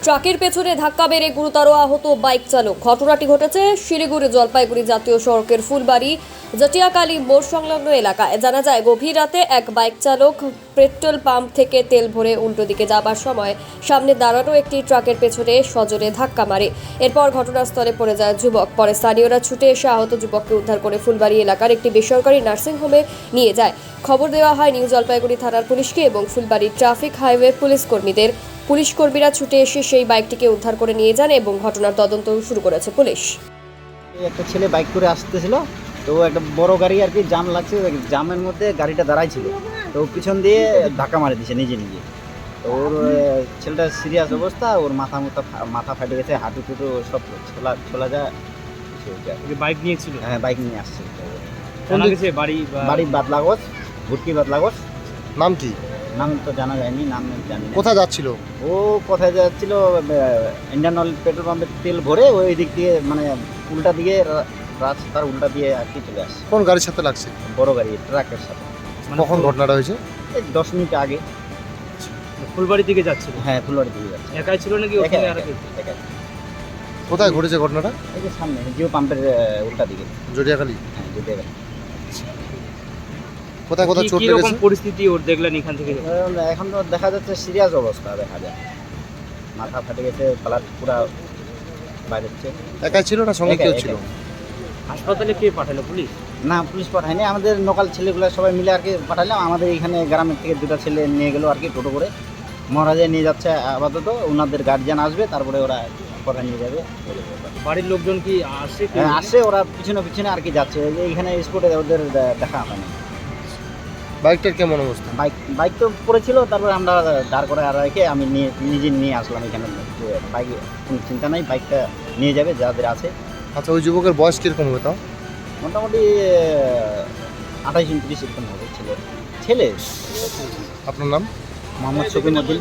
ট্রাকের পেছনে ধাক্কা মেরে গুরুতর আহত বাইক চালক। ঘটনাটি ঘটেছে শিলিগুড়ি জলপাইগুড়ি জাতীয় সড়কের ফুলবাড়ি জটিয়াকালী মোড় সংলগ্ন এলাকায়। জানা যায়, গভীর রাতে এক বাইক চালক পেট্রোল পাম্প থেকে তেল ভরে উল্টো দিকে যাবার সময় সামনে দাঁড়ানো একটি ট্রাকের পেছনে সজোরে ধাক্কা মারে। এরপর ঘটনাস্থলে পড়ে যায় যুবক। পরে স্থানীয়রা ছুটে এসে আহত যুবককে উদ্ধার করে ফুলবাড়ি এলাকার একটি বেসরকারি নার্সিংহোমে নিয়ে যায়। খবর দেওয়া হয় নিউ জলপাইগুড়ি থানার পুলিশকে এবং ফুলবাড়ি ট্রাফিক হাইওয়ে পুলিশ কর্মীদের। পুলিশ কর্মীরা ছুটে এসে সেই বাইকটিকে উদ্ধার করে নিয়ে যান এবং ঘটনার তদন্ত শুরু করেছে পুলিশ। একটা ছেলে বাইক করে আসতেছিল, তো একটা বড় গাড়ি আর কি জাম লাগছে, জামের মধ্যে গাড়িটা দাঁড়াই ছিল, তো পিছন দিয়ে ধাক্কা মারে দিয়েছে নিজে নিজে। তো ওর ছেলেটার সিরিয়াস অবস্থা, ওর মাথা ফাটে গেছে, হাঁটু টুটু সব ছোলা যায়। বাইক নিয়েছিল? হ্যাঁ, বাইক নিয়ে আসছে। জানা গেছে বাড়ি বাদলাগজ, ভুটকি বাদলাগজ। নাম কি? নাম তো জানা যায়নি, নাম জানি না। কোথায় যাচ্ছিল ও কোথায় যাচ্ছিল? ইন্ডিয়ান অয়েল পেট্রোল পাম্পে তেল ভরে ওই দিক দিয়ে, মানে উল্টা দিকে, রাস্তার উল্টা দিয়ে আর কি চলে আসছে। কোন গাড়ির সাথে লাগছে? বড় গাড়ি, ট্রাকের সাথে। কখন ঘটনাটা হয়েছে? এই 10 মিনিট আগে। ফুলবাড়ি দিকে যাচ্ছিল? হ্যাঁ, ফুলবাড়ি দিকে যাচ্ছে। একাই ছিল নাকি একাই, ওখানে আর একাই, একাই। কোথায় ঘটেছে ঘটনাটা? এই যে সামনে জিও পাম্পের উল্টা দিকে। জটিয়াখালী? হ্যাঁ, যদি এবার কোথায় কোথায় চোট কি রকম লেগেছে? পরিস্থিতি ওর দেখলেন এখান থেকে? এখন তো দেখা যাচ্ছে সিরিয়াস অবস্থা, দেখা যায় মাথা ফাটে গেছে, ব্লাড পুরা বাইরে হচ্ছে। একাই ছিল না সঙ্গে একাই, কেউ একাই। ছিল? হাসপাতালে কে পাঠালো? পুলিশ? না, পুলিশ পাঠায়নি, আমাদের লোকাল ছেলেগুলো সবাই মিলে আর কি পাঠালাম। আমাদের এখানে গ্রামের থেকে দুটো ছেলে নিয়ে গেলো আর কি, টোটো করে মহারাজে নিয়ে যাচ্ছে আপাতত। ওনাদের গার্জিয়ান আসবে, তারপরে ওরা পরে নিয়ে যাবে। বাড়ির লোকজন কি আসে? হ্যাঁ, আসে, ওরা পিছনে পিছনে আর কি যাচ্ছে। এইখানে স্পটে ওদের দেখা হয়নি। বাইকটার কেমন অবস্থা? বাইক তো পড়েছিল, তারপরে আমরা দাঁড় করে আর রেখে আমি নিজে নিয়ে আসলাম এখানে। বাইক কোনো চিন্তা নাই, বাইকটা নিয়ে যাবে যাদের আছে। আচ্ছা, ওই যুবকের বয়স কিরকম হবে তাও? মোটামুটি 28-29 এরকম হবে ছেলে। আপনার নাম? মোহাম্মদ শফিউদ্দিন।